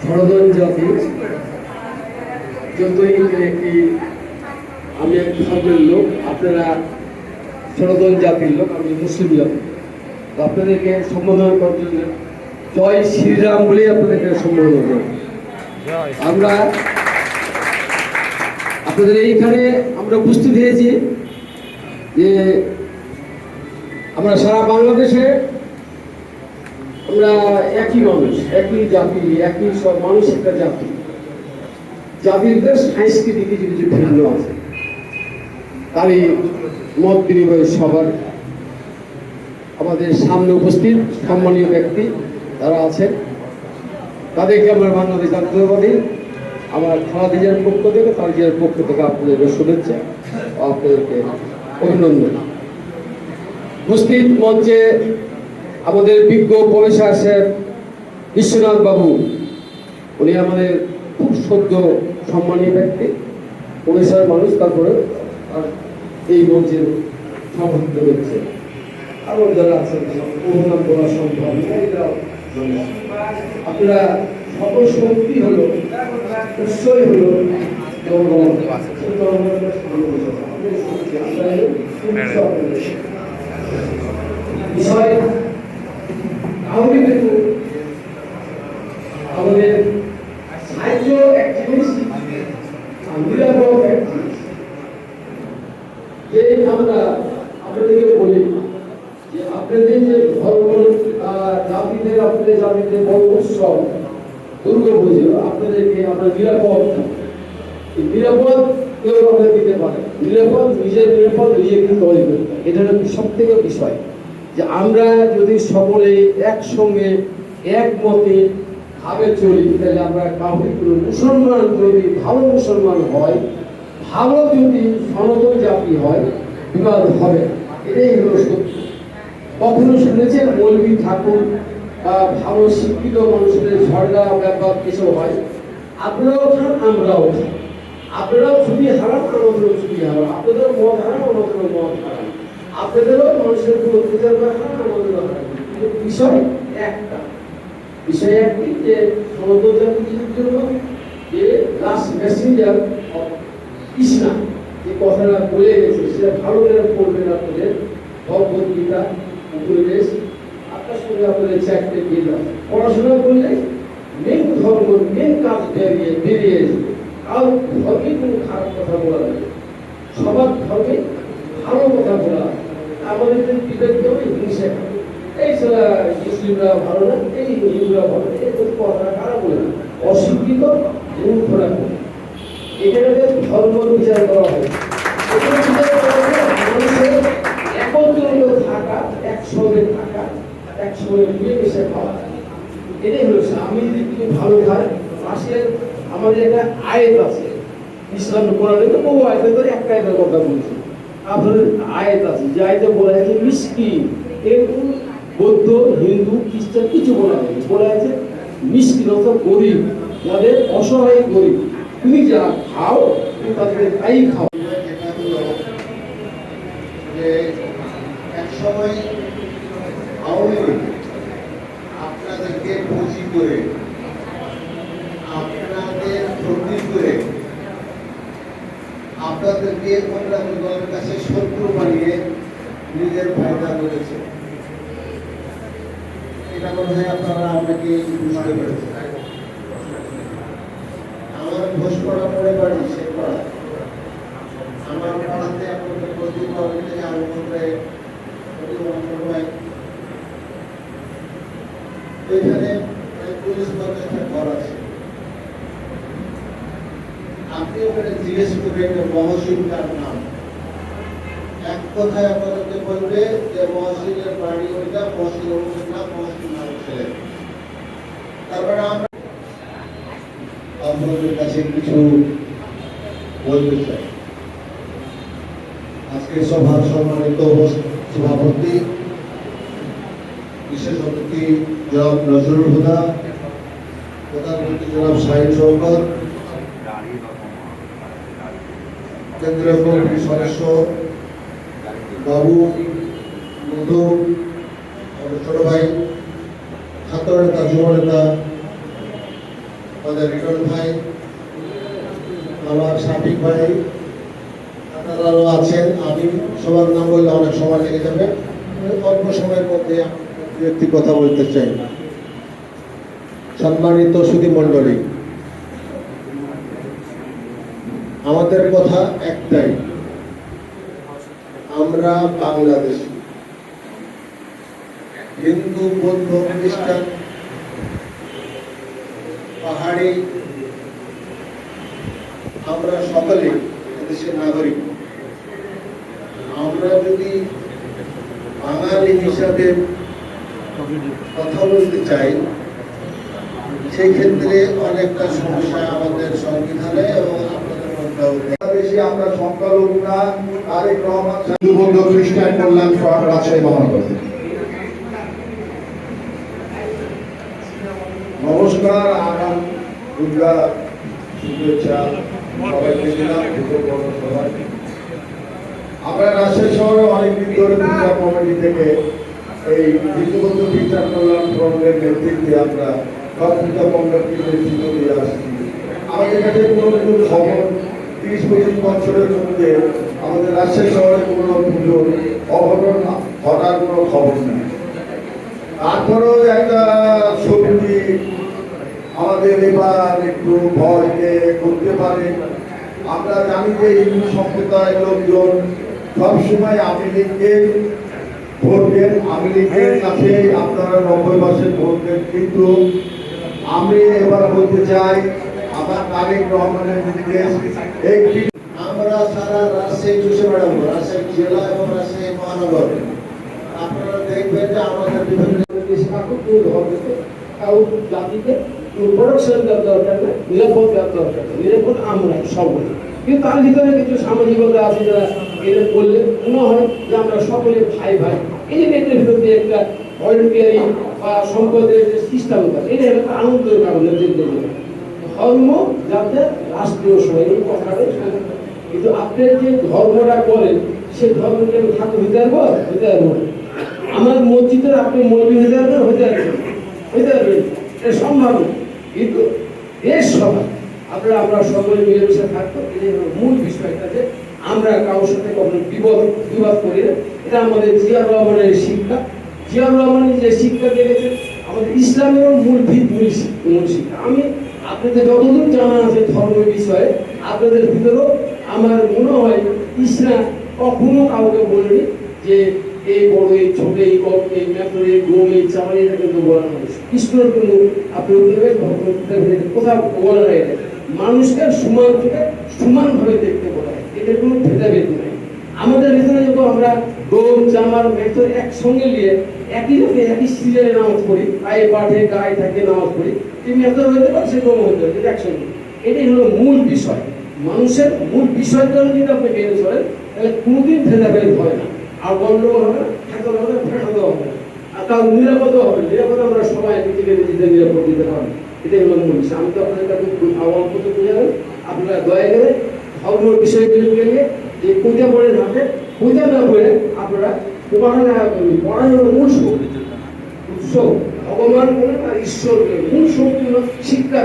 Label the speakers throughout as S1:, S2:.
S1: সনাতন জাতি যতই একটি আমি এক ধর্মের লোক, আপনারা সনাতন জাতির লোক, আমি মুসলিম জাতি। আপনাদেরকে সম্বোধন করার জন্য জয় শ্রীরাম বলেই আপনাদেরকে সম্বোধন করব। আমরা আপনাদের এইখানে আমরা উপস্থিত হয়েছি যে আমরা সারা বাংলাদেশে আমরা একই মানুষ, একই জাতি, একই সব মানুষ, একটা জাতি। জাতিদের সাংস্কৃতিক কিছু কিছু ভিন্ন আছে, তারই মত বিনিময় সবার। আমাদের সামনে উপস্থিত সম্মানীয় ব্যক্তি যারা আছেন তাদেরকে আমরা বাংলাদেশ জাতীয়তাবাদী আমার খালাদিজার পক্ষ থেকে, তালিজার পক্ষ থেকে আপনাদেরকে শুভেচ্ছা, আপনাদেরকে অভিনন্দন। উপস্থিত মঞ্চে আমাদের বিজ্ঞ প্রফেসর সাহেব বিশ্বনাথ বাবু, উনি আমাদের খুব সদ্য সম্মানীয় ব্যক্তি, প্রফেসর মানুষ, তারপরে এই মঞ্চের সভাপতিত্ব হচ্ছে। আরো যারা আছেন নাম বলা সম্ভব, আপনারা সকল শক্তি হলো উৎসই হলো বিষয়। আমাদের সাহায্য এক জিনিস, নিরাপদ এক জিনিস। যে আমরা আপনাদেরকে বলি যে আপনাদের যে ধর্ম জাতিদের, আপনাদের জাতিদের বড় উৎসব দুর্গা পুজো, আপনাদেরকে আমরা নিরাপদ নিরাপদ কেউ আমরা দিতে পারে। নিরাপদ নিজের নিরাপদ নিজে কিন্তু তৈরি করতে, এটা হচ্ছে সব থেকে বিষয়। যে আমরা যদি সকলে একসঙ্গে একমতে ভাবে চলি, তাহলে আমরা কাউকে মুসলমান যদি ভালো মুসলমান হয়, ভালো যদি সনাতন জাতি হয়, বিবাদ হবে। এটাই হলো সত্য। কখনো শুনেছেন মৌলবী ঠাকুর বা ভালো শিক্ষিত মানুষের ঝগড়া ব্যাপার কিছু হয়? আপনারাও খান, আমরাও খান। আপনারাও ছুটি হারান, আমাদেরও ছুটি হারান। আপনাদেরও মদ হারান, আমাদেরও মদ হারান। আপনাদেরও মানুষের উপর অত্যাচার হারান, আমাদেরও হারান। কিন্তু বিষয় একটা, বিষয় একটি যে সনাতন জাতির জন্য যে লাস্ট মেসেঞ্জার অফ কৃষ্ণা যে কথাটা বলে গেছে, সেটা ভালো করে পড়বেন। আপনাদের ভগবদ্গীতা উপনিবেশ আপনার সঙ্গে আপনাদের চারটে গীতা পড়াশোনা করলে মেন ধর্ম, মেন কাজ বেরিয়ে আসবে। কারণ ধর্মে কোনো খারাপ কথা বলা যাবে, সবার ধর্মে ভালো কথা বলা। আমাদের বিবেক দেবে হিংসা, এই ছাড়া মুসলিমরা ভালো না, এই হিন্দুরা ভালো না, এই কথা খারাপ বলে না। অশিক্ষিত মূর্খরা করে এখানে ধর্ম বিচার করা হয়। মানুষের একত্রিত থাকা, একসঙ্গে থাকা, একসঙ্গে মিলেমিশে খাওয়া, এটাই হলো। আমি যদি তুমি ভালো খাই, পাশের আমাদের একটা আয়াত আছে ইসলাম কোরআনে, তো বহু আয়াতের করে একটা আয়াতের কথা বলছি। আপনাদের আয়াত আছে যে আয়াতে বলা আছে মিসকিন, এরকম বৌদ্ধ, হিন্দু, খ্রিস্টান কিছু বলা হয়নি। বলা আছে মিসকিন অর্থাৎ গরিব, যাদের অসহায় গরিব, তুমি যা খাও তুমি তাদেরকে তাই খাও।
S2: এক সময় আওয়ামী লীগ আপনাদেরকে পুঁজি করে, আপনাদের ক্ষতি করে, আপনাদেরকে অন্যান্য দলের কাছে শত্রু বানিয়ে নিজের ফায়দা করেছে। এটা মনে হয় আপনারা আপনাকে বুঝতে পেরেছেন। আমার ঘোষপাড়া পড়ে বাড়ি, সে পাড়া আমার পাড়াতে আপনাদের প্রতিবার থেকে আলমন্ত্রে ওইখানে 40-50টা ঘর আছে। আপনি ওখানে জিজ্ঞেস করবেন মহসিনটার নাম, এক কথায় আপনাদেরকে বলবে যে মহসিনের বাড়ি ওইটা, মহসিন না, মহসিন নাম ছেলে। তারপরে আমরা আপনাদের কাছে কিছু বলতে চাই। আজকে সভার সম্মানিত সভাপতি, বিশেষ অতিথি জনাব নজরুল হুদা, প্রধানমন্ত্রী জনাব শাহিন শওকত, কেন্দ্রীয় কমিটির সদস্য বাবু, মধু, ছোট ভাই, ছাত্র নেতা, যুব নেতা, আমাদের রিটন ভাই, আমার সাফিক ভাই, আপনারাও আছেন। আমি সবার নাম বললে অনেক সময় লেগে যাবে, অল্প সময়ের মধ্যে দু একটি কথা বলতে চাই। সম্মানিত সুধী মণ্ডলী, আমাদের কথা একটাই, আমরা বাংলাদেশী। হিন্দু, বৌদ্ধ, খ্রিস্টান, পাহাড়ি, আমরা সকলে দেশের নাগরিক। আমরা যদি বাঙালি হিসাবে কথা বলতে চাই, সেই ক্ষেত্রে অনেকটা সমস্যা আমাদের সংবিধানে এবং আপনাদের মধ্যেও
S3: বাংলাদেশে আমরা সংখ্যালঘু না। তারেক রহমান হিন্দু বৌদ্ধ খ্রিস্টান কল্যাণ ফ্রন্ট রাজশাহী মহানগর। নমস্কার, আগাম দুর্গা শুভেচ্ছা সবাইকে দিলাম। আমরা রাজশাহী শহরে অনেকদিন ধরে দুর্গা কমিটি থেকে এই হিন্দু বৌদ্ধ খ্রিস্টান কল্যাণ ফ্রন্টের নেতৃত্বে আমরা সব পূজা মণ্ডপকে নেতৃত্ব দিয়ে আসছি। আমাদের কাছে কোনো খবর 30-25 বছরের মধ্যে আমাদের রাজশাহী শহরে কোনো পুজোর অঘটন ঘটার কোনো খবর নেই। তারপরেও একটা শক্তি আমাদের এবার একটু ভয়কে করতে পারে। আমরা জানি যে হিন্দু সম্প্রদায়ের লোকজন সবসময় আওয়ামী লীগকে ভোট দেন, আওয়ামী লীগের কাছে আপনারা 90% ভোট দেন। কিন্তু আমি এবার বলতে চাই, আমার তারেক রহমানের নির্দেশ একটি
S2: আমরা সারা রাজশাহী চষে বেড়াবো, রাজশাহী জেলা এবং রাজশাহী মহানগর। আপনারা দেখবেন যে আমাদের বিভিন্ন
S1: জাতিকে প্রোডাকশন দেওয়ার দরকার না, নিরাপদ দেওয়ার দরকার না। নিরাপদ আমরা সকলে, কিন্তু তার ভিতরে কিছু সামাজিকতা আছে যারা এদের বললে মনে হয় যে আমরা সকলে ভাই ভাই। এই যে এদের ভিতরে একটা ভলেন্টিয়ারি বা সম্পদের যে সিস্টেমটা, এটা একটা আনন্দের কারণে ধর্ম যাতে রাষ্ট্রীয় সময় এই কথাটাই। কিন্তু আপনি যে ধর্মটা করেন সেই ধর্মকে আমি ঠাকুর হইতে পারবো হইতে পারবো না। আমার মসজিদের আপনি মৌলবী হইতে পারবেন হইতে পারবেন হইতে পারবেন, এটা সম্ভব না। কিন্তু দেশ সবাই আমরা সকলে মিলেমিশে থাকবো, এটাই হলো মূল বিষয়টা। যে আমরা কারোর সাথে কখনো বিবাদ করি না। এটা আমাদের জিয়াউর রহমানের শিক্ষা। জিয়াউর রহমানের যে শিক্ষা দিয়েছে আমাদের ইসলামের মূল ভিত মূল শিক্ষা। আমি আপনাদের যতদূর জানা আছে ধর্মের বিষয়ে, আপনাদের ভিতরেও আমার মনে হয় ইসলাম কখনো কাউকে বলেনি যে এই বড়, এই ছোট, এই কম, এই মেটর, এই গোম, এই চামারি, এটা কিন্তু বলা মানুষ ঈশ্বরের কোনো আপনি কোথাও বলা যায় না। মানুষকে সমান থেকে সমানভাবে দেখতে বলা হয়, এটার কোনো ভেদাভেদ নাই। আমাদের ভিতরে যখন আমরা গোম, চামার, মেটর একসঙ্গে নিয়ে একই রকম একই সিরিয়ালে নামাজ পড়ি, পায়ে পাঠে গায়ে থাকে নামাজ পড়ি, এই মেটর হইতে পারে, সে গোম হইতে পারে, একসঙ্গে। এটাই হলো মূল বিষয়। মানুষের মূল বিষয়টা যদি আপনি মেনে চলেন তাহলে কোনোদিন ভেদাভেদ হয় না, আর গন্ডগোল হবে না, ঠেকানো হবে না, ফেটানো হবে না, আর কারণ নিরাপদও হবে। নিরাপদ আমরা সবাই নিজেকে নিজেদের নিরাপদ দিতে পারবো, এটাই হলো মূল বিষয়। আমি তো আপনাদের কাছে আহ্বান করতে বুঝাবেন, আপনারা দয়া করে ধর্ম বিষয়গুলিকে নিয়ে যে পূজা পড়ে থাকে, পূজা না করে আপনারা পড়ানো হলো মূল উৎসব। ভগবান বলেন আর ঈশ্বরকে মূল শক্তি হলো শিক্ষা।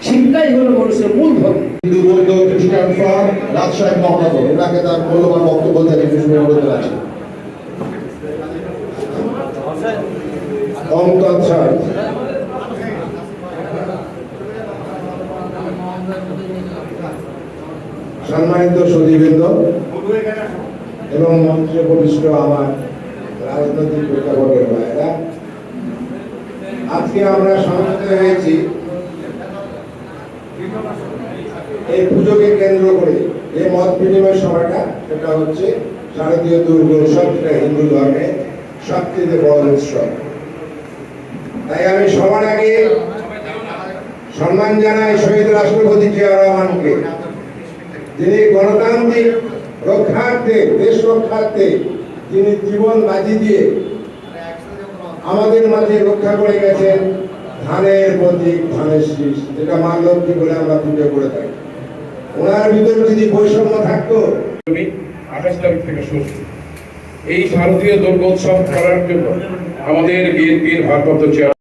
S1: শিক্ষাই হলো মানুষের মূল ধর্ম।
S3: হিন্দু বৌদ্ধ খ্রিস্টান ফ্রন্ট রাজশাহী মহানগর, ওনাকে তার মূল্যবান বক্তব্য দেন অনুরোধ আছে। সম্মানিত সুধীবৃন্দ এবং মন্ত্রী বরিষ্ঠ আমার রাজনৈতিক প্রেক্ষাপটের ভাইয়েরা, আজকে আমরা সমবেত হয়েছি এই পুজোকে কেন্দ্র করে। যে মত বিনিময় সভাটা, সেটা হচ্ছে শারদীয় দুর্গোৎসব, যেটা হিন্দু ধর্মের সবচেয়ে বড় উৎসব। তাই আমি সবার আগে সম্মান জানাই শহীদ রাষ্ট্রপতি জিয়াউর রহমানকে, যিনি গণতান্ত্রিক রক্ষার্থে, দেশ রক্ষার্থে যিনি জীবন বাজি দিয়ে আমাদের মাঝে রক্ষা করে গেছেন ধানের প্রতীক, ধানের শীষ, যেটা মা লক্ষ্মী বলে আমরা পুজো করে থাকি। ওনার ভিতরে যদি বৈষম্য থাকতো,
S4: 28 তারিখ থেকে শুরু এই শারদীয় দুর্গোৎসব করার জন্য আমাদের বিএনপির ভারপ্রাপ্ত চেয়ারম্যান